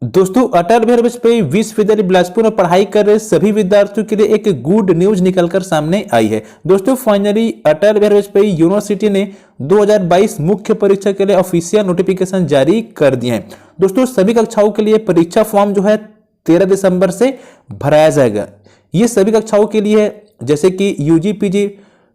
दोस्तों अटल बिहारी वाजपेयी विश्वविद्यालय बिलासपुर में पढ़ाई कर रहे सभी विद्यार्थियों के लिए एक गुड न्यूज निकलकर सामने आई है। दोस्तों फाइनली अटल बिहारी वाजपेयी यूनिवर्सिटी ने 2022 मुख्य परीक्षा के लिए ऑफिशियल नोटिफिकेशन जारी कर दिए हैं। दोस्तों सभी कक्षाओं के लिए परीक्षा फॉर्म जो है 13 दिसंबर से भराया जाएगा। ये सभी कक्षाओं के लिए है, जैसे कि UG, PG,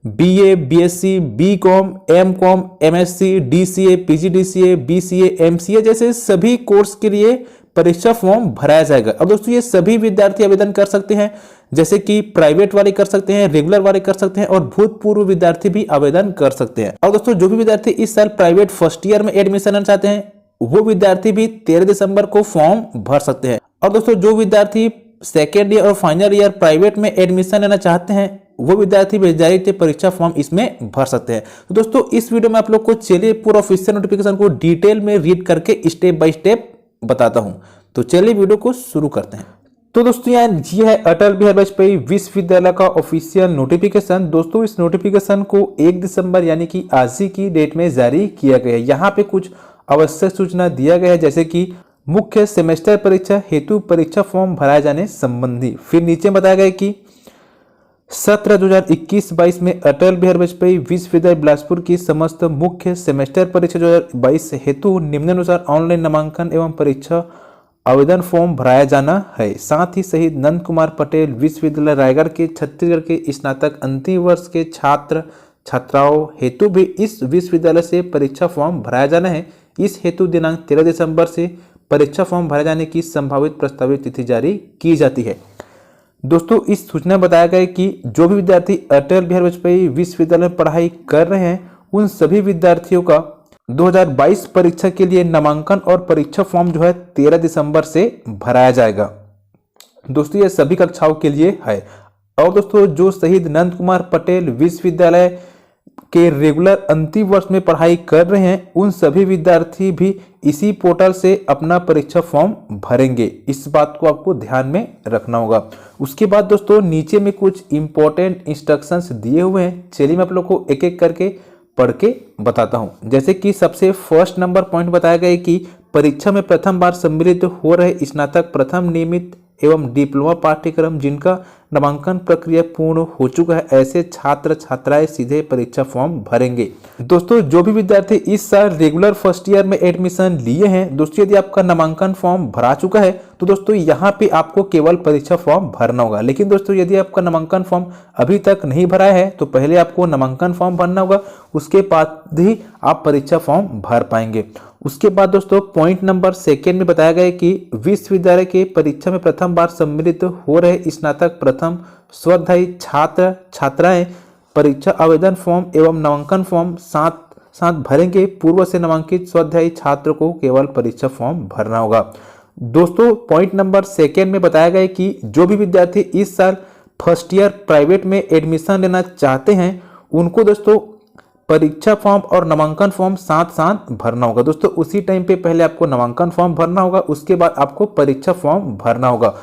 BA, BSc, BCom, MCom, MSc, DCA, PGDCA, BCA, MCA जैसे सभी कोर्स के लिए परीक्षा फॉर्म भराया जाएगा। अब दोस्तों ये सभी विद्यार्थी आवेदन कर सकते हैं, जैसे कि प्राइवेट वाले कर सकते हैं, रेगुलर वाले कर सकते हैं और भूतपूर्व विद्यार्थी भी आवेदन कर सकते हैं। और दोस्तों जो भी विद्यार्थी इस साल प्राइवेट फर्स्ट ईयर में एडमिशन लेना चाहते हैं वो विद्यार्थी भी 13 दिसंबर को फॉर्म भर सकते हैं। और दोस्तों जो विद्यार्थी सेकेंड ईयर और फाइनल ईयर प्राइवेट में एडमिशन लेना चाहते हैं वो विद्यार्थी बेजारित परीक्षा फॉर्म इसमें भर सकते हैं। तो दोस्तों इस वीडियो में आप लोग को चलिए पूरा ऑफिशियल नोटिफिकेशन को डिटेल में रीड करके स्टेप बाय स्टेप बताता हूं। तो चलिए वीडियो को शुरू करते हैं। तो दोस्तों ये है अटल बिहारी वाजपेयी विश्वविद्यालय का ऑफिशियल नोटिफिकेशन। दोस्तों इस नोटिफिकेशन को 1 दिसंबर यानी कि आज ही की डेट में जारी किया गया है। यहाँ पे कुछ आवश्यक सूचना दिया गया है, जैसे कि मुख्य सेमेस्टर परीक्षा हेतु परीक्षा फॉर्म भराए जाने संबंधी। फिर नीचे बताया गया कि सत्र 2021-22 में अटल बिहारी वाजपेयी विश्वविद्यालय बिलासपुर की समस्त मुख्य सेमेस्टर परीक्षा 2022 हेतु निम्नानुसार ऑनलाइन नामांकन एवं परीक्षा आवेदन फॉर्म भराया जाना है। साथ ही शहीद नंद कुमार पटेल विश्वविद्यालय रायगढ़ के छत्तीसगढ़ के स्नातक अंतिम वर्ष के छात्र छात्राओं हेतु भी इस विश्वविद्यालय से परीक्षा फॉर्म भराया जाना है। इस हेतु दिनांक 13 दिसंबर से परीक्षा फॉर्म भराए जाने की संभावित प्रस्तावित तिथि जारी की जाती है। दोस्तों इस सूचना में बताया गया कि जो भी विद्यार्थी अटल बिहारी वाजपेयी विश्वविद्यालय में पढ़ाई कर रहे हैं उन सभी विद्यार्थियों का 2022 परीक्षा के लिए नामांकन और परीक्षा फॉर्म जो है 13 दिसंबर से भराया जाएगा। दोस्तों ये सभी कक्षाओं के लिए है। और दोस्तों जो शहीद नंद कुमार पटेल विश्वविद्यालय के रेगुलर अंतिम वर्ष में पढ़ाई कर रहे हैं उन सभी विद्यार्थी भी इसी पोर्टल से अपना परीक्षा फॉर्म भरेंगे। इस बात को आपको ध्यान में रखना होगा। उसके बाद दोस्तों नीचे में कुछ इंपॉर्टेंट इंस्ट्रक्शंस दिए हुए हैं। चलिए मैं आप लोग को एक एक करके पढ़ के बताता हूं। जैसे कि सबसे फर्स्ट नंबर पॉइंट बताया गया है कि परीक्षा में प्रथम बार सम्मिलित हो रहे स्नातक प्रथम नियमित एवं डिप्लोमा पाठ्यक्रम जिनका नामांकन प्रक्रिया पूर्ण हो चुका है ऐसे छात्र छात्राएं सीधे परीक्षा फॉर्म भरेंगे। दोस्तों जो भी विद्यार्थी इस साल रेगुलर फर्स्ट ईयर में एडमिशन लिए हैं, दोस्तों यदि आपका नामांकन फॉर्म भरा चुका है तो दोस्तों यहाँ पे आपको केवल परीक्षा फॉर्म भरना होगा। लेकिन दोस्तों यदि आपका नामांकन फॉर्म अभी तक नहीं भरा है तो पहले आपको नामांकन फॉर्म भरना होगा, उसके बाद ही आप परीक्षा फॉर्म भर पाएंगे। उसके बाद दोस्तों पॉइंट नंबर सेकेंड में बताया गया है कि विश्वविद्यालय के परीक्षा में प्रथम बार सम्मिलित हो रहे स्नातक प्रथम स्वाध्यायी छात्र छात्राएं परीक्षा आवेदन फॉर्म एवं नामांकन फॉर्म साथ साथ भरेंगे। पूर्व से नामांकित स्वाध्यायी छात्र को केवल परीक्षा फॉर्म भरना होगा। दोस्तों पॉइंट नंबर सेकेंड में बताया गया है कि जो भी विद्यार्थी इस साल फर्स्ट ईयर प्राइवेट में एडमिशन लेना चाहते हैं उनको दोस्तों परीक्षा फॉर्म और नामांकन फॉर्म साथ साथ भरना होगा। दोस्तों उसी टाइम पे पहले आपको नामांकन फॉर्म भरना होगा, उसके बाद आपको परीक्षा फॉर्म भरना होगा।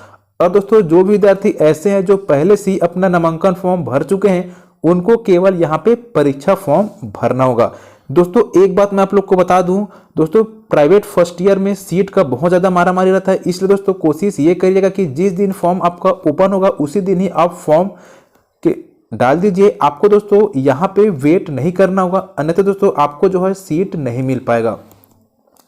और दोस्तों जो विद्यार्थी ऐसे हैं जो पहले से ही अपना नामांकन फॉर्म भर चुके हैं उनको केवल यहाँ पे परीक्षा फॉर्म भरना होगा। दोस्तों एक बात मैं आप लोग को बता दूं, दोस्तों प्राइवेट फर्स्ट ईयर में सीट का बहुत ज़्यादा मारामारी रहता है, इसलिए दोस्तों कोशिश ये करिएगा कि जिस दिन फॉर्म आपका ओपन होगा उसी दिन ही आप फॉर्म के डाल दीजिए। आपको दोस्तों यहाँ पे वेट नहीं करना होगा, अन्यथा दोस्तों आपको जो है सीट नहीं मिल पाएगा।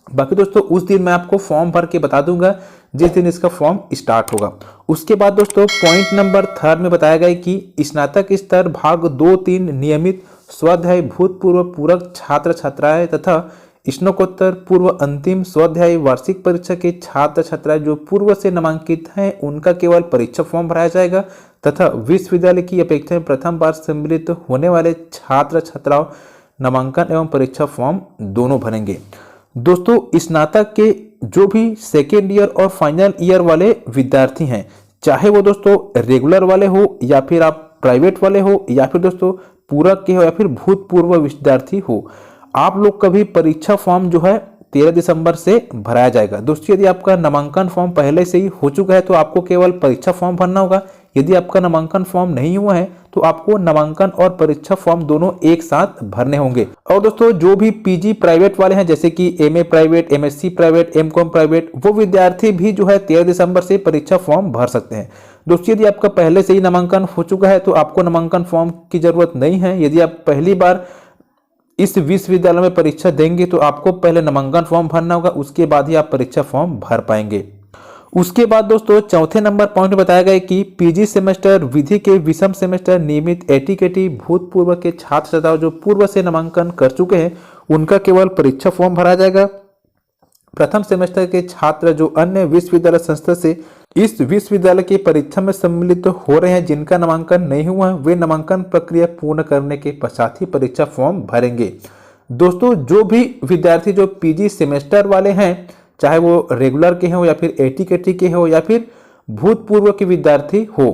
बाकी दोस्तों उस दिन मैं आपको फॉर्म भर के बता दूंगा जिस दिन इसका फॉर्म स्टार्ट होगा। उसके बाद दोस्तों पॉइंट नंबर थर्ड में बताया गया है कि स्नातक स्तर भाग 2-3 नियमित स्वाध्याय भूतपूर्व पूरक छात्र छात्राएं तथा स्नातकोत्तर पूर्व अंतिम स्वाध्याय वार्षिक परीक्षा के छात्र छात्राएं जो पूर्व से नामांकित हैं उनका केवल परीक्षा फॉर्म भराया जाएगा तथा विश्वविद्यालय की अपेक्षा में प्रथम बार सम्मिलित होने वाले छात्र छात्राओं नामांकन एवं परीक्षा फॉर्म दोनों भरेंगे। दोस्तों स्नातक के जो भी सेकेंड ईयर और फाइनल ईयर वाले विद्यार्थी हैं, चाहे वो दोस्तों रेगुलर वाले हो या फिर आप प्राइवेट वाले हो या फिर दोस्तों पूरक के हो या फिर भूतपूर्व विद्यार्थी हो, आप लोग का भी परीक्षा फॉर्म जो है 13 दिसंबर से भराया जाएगा। दोस्तों यदि आपका नामांकन फॉर्म पहले से ही हो चुका है तो आपको केवल परीक्षा फॉर्म भरना होगा। यदि आपका नामांकन फॉर्म नहीं हुआ है तो आपको नामांकन और परीक्षा फॉर्म दोनों एक साथ भरने होंगे। और दोस्तों जो भी पीजी प्राइवेट वाले हैं, जैसे कि MA private, MSc private, MCom private, वो विद्यार्थी भी जो है 13 दिसंबर से परीक्षा फॉर्म भर सकते हैं। दोस्तों यदि आपका पहले से ही नामांकन हो चुका है तो आपको नामांकन फॉर्म की जरूरत नहीं है। यदि आप पहली बार इस विश्वविद्यालय में परीक्षा देंगे तो आपको पहले नामांकन फॉर्म भरना होगा, उसके बाद ही आप परीक्षा फॉर्म भर पाएंगे। उसके बाद दोस्तों चौथे नंबर पॉइंट बताया गया कि पीजी सेमेस्टर विधि के विषम सेमेस्टर नियमित एटीकेटी भूतपूर्व के छात्र छात्राओं जो पूर्व से नामांकन कर चुके हैं उनका केवल परीक्षा फॉर्म भरा जाएगा। प्रथम सेमेस्टर के छात्र जो अन्य विश्वविद्यालय संस्था से इस विश्वविद्यालय की परीक्षा में सम्मिलित हो रहे हैं, जिनका नामांकन नहीं हुआ है, वे नामांकन प्रक्रिया पूर्ण करने के पश्चात ही परीक्षा फॉर्म भरेंगे। दोस्तों जो भी विद्यार्थी जो पीजी सेमेस्टर वाले हैं, चाहे वो रेगुलर के हो या फिर एटीकेटी के हो या फिर भूतपूर्व के विद्यार्थी हो,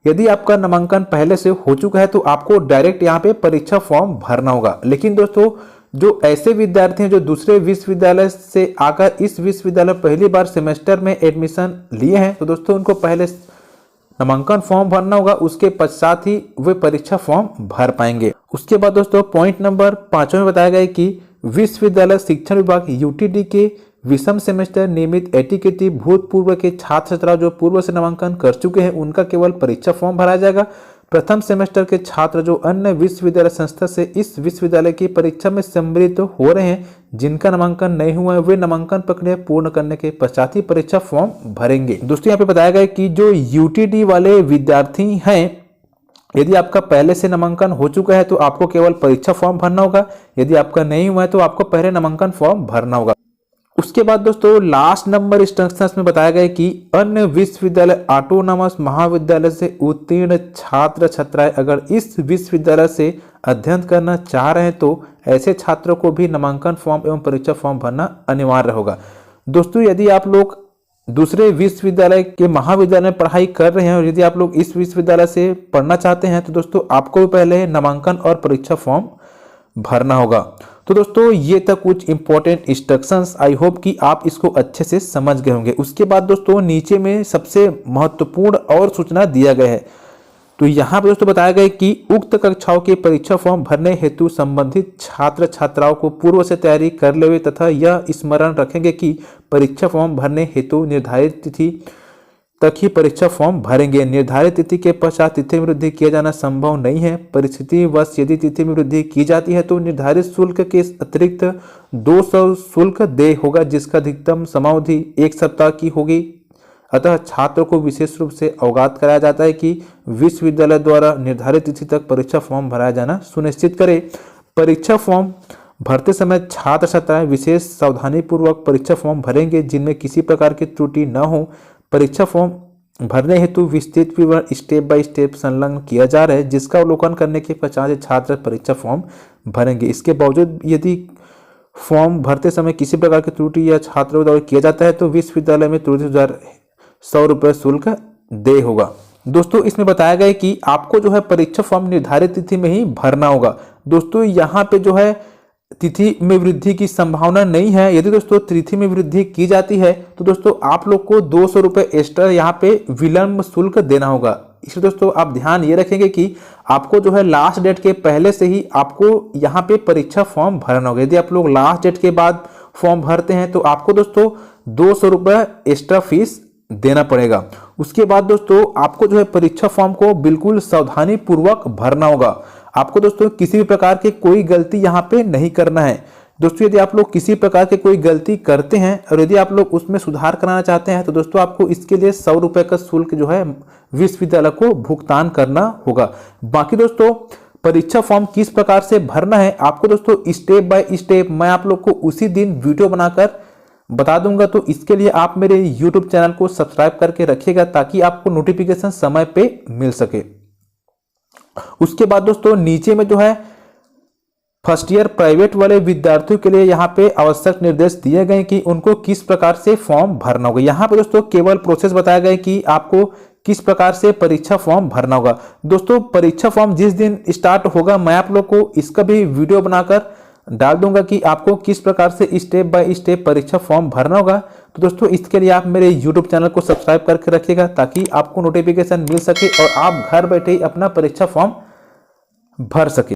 यदि आपका नामांकन पहले से हो चुका है तो आपको डायरेक्ट यहाँ पे परीक्षा फॉर्म भरना होगा। लेकिन दोस्तों जो ऐसे विद्यार्थी हैं जो दूसरे विश्वविद्यालय से आकर इस विश्वविद्यालय पहली बार सेमेस्टर में एडमिशन लिए हैं, तो दोस्तों उनको पहले नामांकन फॉर्म भरना होगा, उसके पश्चात ही वे परीक्षा फॉर्म भर पाएंगे। उसके बाद दोस्तों पॉइंट नंबर 5 में बताया गया कि विश्वविद्यालय शिक्षण विभाग यूटीडी के विषम सेमेस्टर नियमित एटीकेटी भूतपूर्व के छात्र छात्राओं जो पूर्व से नामांकन कर चुके हैं उनका केवल परीक्षा फॉर्म भरा जाएगा। प्रथम सेमेस्टर के छात्र जो अन्य विश्वविद्यालय संस्था से इस विश्वविद्यालय की परीक्षा में सम्मिलित हो रहे हैं, जिनका नामांकन नहीं हुआ है, वे नामांकन प्रक्रिया पूर्ण करने के पश्चात ही परीक्षा फॉर्म भरेंगे। दोस्तों यहाँ पे बताया गया कि जो यूटीडी वाले विद्यार्थी हैं, यदि आपका पहले से नामांकन हो चुका है तो आपको केवल परीक्षा फॉर्म भरना होगा, यदि आपका नहीं हुआ है तो आपको पहले नामांकन फॉर्म भरना होगा। उसके बाद दोस्तों लास्ट नंबर इंस्ट्रक्शंस में बताया गया कि अन्य विश्वविद्यालय ऑटोनॉमस महाविद्यालय से उत्तीर्ण छात्र छात्राएं अगर इस विश्वविद्यालय से अध्ययन करना चाह रहे हैं तो ऐसे छात्रों को भी नामांकन फॉर्म एवं परीक्षा फॉर्म भरना अनिवार्य होगा। दोस्तों यदि आप लोग दूसरे विश्वविद्यालय के महाविद्यालय में पढ़ाई कर रहे हैं और यदि आप लोग इस विश्वविद्यालय से पढ़ना चाहते हैं तो दोस्तों आपको भी पहले नामांकन और परीक्षा फॉर्म भरना होगा। तो दोस्तों ये था कुछ इंपॉर्टेंट इंस्ट्रक्शंस, आई होप कि आप इसको अच्छे से समझ गए होंगे। उसके बाद दोस्तों नीचे में सबसे महत्वपूर्ण और सूचना दिया गया है। तो यहाँ पर दोस्तों बताया गया कि उक्त कक्षाओं के परीक्षा फॉर्म भरने हेतु संबंधित छात्र छात्राओं को पूर्व से तैयारी कर ले हुए तथा यह स्मरण रखेंगे कि परीक्षा फॉर्म भरने हेतु निर्धारित तिथि तक ही परीक्षा फॉर्म भरेंगे। निर्धारित तिथि के पश्चात तिथि में वृद्धि किया जाना संभव नहीं है। परिस्थिति वश यदि तिथि में वृद्धि की जाती है तो निर्धारित शुल्क के अतिरिक्त 200 शुल्क देय होगा, जिसका अधिकतम समावधि 1 सप्ताह की होगी। अतः छात्रों को विशेष रूप से अवगत कराया जाता है कि विश्वविद्यालय द्वारा निर्धारित तिथि तक परीक्षा फॉर्म भराया जाना सुनिश्चित करे। परीक्षा फॉर्म भरते समय छात्र छात्राएं विशेष सावधानी पूर्वक परीक्षा फॉर्म भरेंगे, जिनमें किसी प्रकार की त्रुटि न हो। परीक्षा फॉर्म भरने हेतु विस्तृत विवरण स्टेप बाय स्टेप संलग्न किया जा रहा है, जिसका अवलोकन करने के पश्चात छात्र परीक्षा फॉर्म भरेंगे। इसके बावजूद यदि फॉर्म भरते समय किसी प्रकार की त्रुटि या छात्रों द्वारा किया जाता है तो विश्वविद्यालय में 33,100 रुपये शुल्क देय होगा। दोस्तों इसमें बताया गया है कि आपको जो है परीक्षा फॉर्म निर्धारित तिथि में ही भरना होगा। दोस्तों यहाँ पे जो है तिथि में वृद्धि की संभावना नहीं है। यदि दोस्तों तिथि में वृद्धि की जाती है तो दोस्तों आप लोग को 200 रुपये एक्स्ट्रा यहाँ पे विलंब शुल्क देना होगा। इसलिए दोस्तों आप ध्यान ये रखेंगे कि आपको जो है लास्ट डेट के पहले से ही आपको यहाँ पे परीक्षा फॉर्म भरना होगा। यदि आप लोग लास्ट डेट के बाद फॉर्म भरते हैं तो आपको दोस्तों 200 रुपये एक्स्ट्रा फीस देना पड़ेगा। उसके बाद दोस्तों आपको जो है परीक्षा फॉर्म को बिल्कुल सावधानी पूर्वक भरना होगा। आपको दोस्तों किसी भी प्रकार की कोई गलती यहाँ पे नहीं करना है। दोस्तों यदि आप लोग किसी प्रकार की कोई गलती करते हैं और यदि आप लोग उसमें सुधार कराना चाहते हैं तो दोस्तों आपको इसके लिए 100 रुपये का शुल्क जो है विश्वविद्यालय को भुगतान करना होगा। बाकी दोस्तों परीक्षा फॉर्म किस प्रकार से भरना है आपको दोस्तों स्टेप बाय स्टेप मैं आप लोग को उसी दिन वीडियो बनाकर बता दूंगा। तो इसके लिए आप मेरे YouTube चैनल को सब्सक्राइब करके रखिएगा ताकि आपको नोटिफिकेशन समय पे मिल सके। उसके बाद दोस्तों नीचे में जो है फर्स्ट ईयर प्राइवेट वाले विद्यार्थियों के लिए यहाँ पे आवश्यक निर्देश दिए गए कि उनको किस प्रकार से फॉर्म भरना होगा। यहाँ पे दोस्तों केवल प्रोसेस बताया गया कि आपको किस प्रकार से परीक्षा फॉर्म भरना होगा। दोस्तों परीक्षा फॉर्म जिस दिन स्टार्ट होगा मैं आप लोग को इसका भी वीडियो बनाकर डाल दूंगा कि आपको किस प्रकार से स्टेप बाय स्टेप परीक्षा फॉर्म भरना होगा। तो दोस्तों इसके लिए आप मेरे YouTube चैनल को सब्सक्राइब करके रखिएगा ताकि आपको नोटिफिकेशन मिल सके और आप घर बैठे ही अपना परीक्षा फॉर्म भर सके।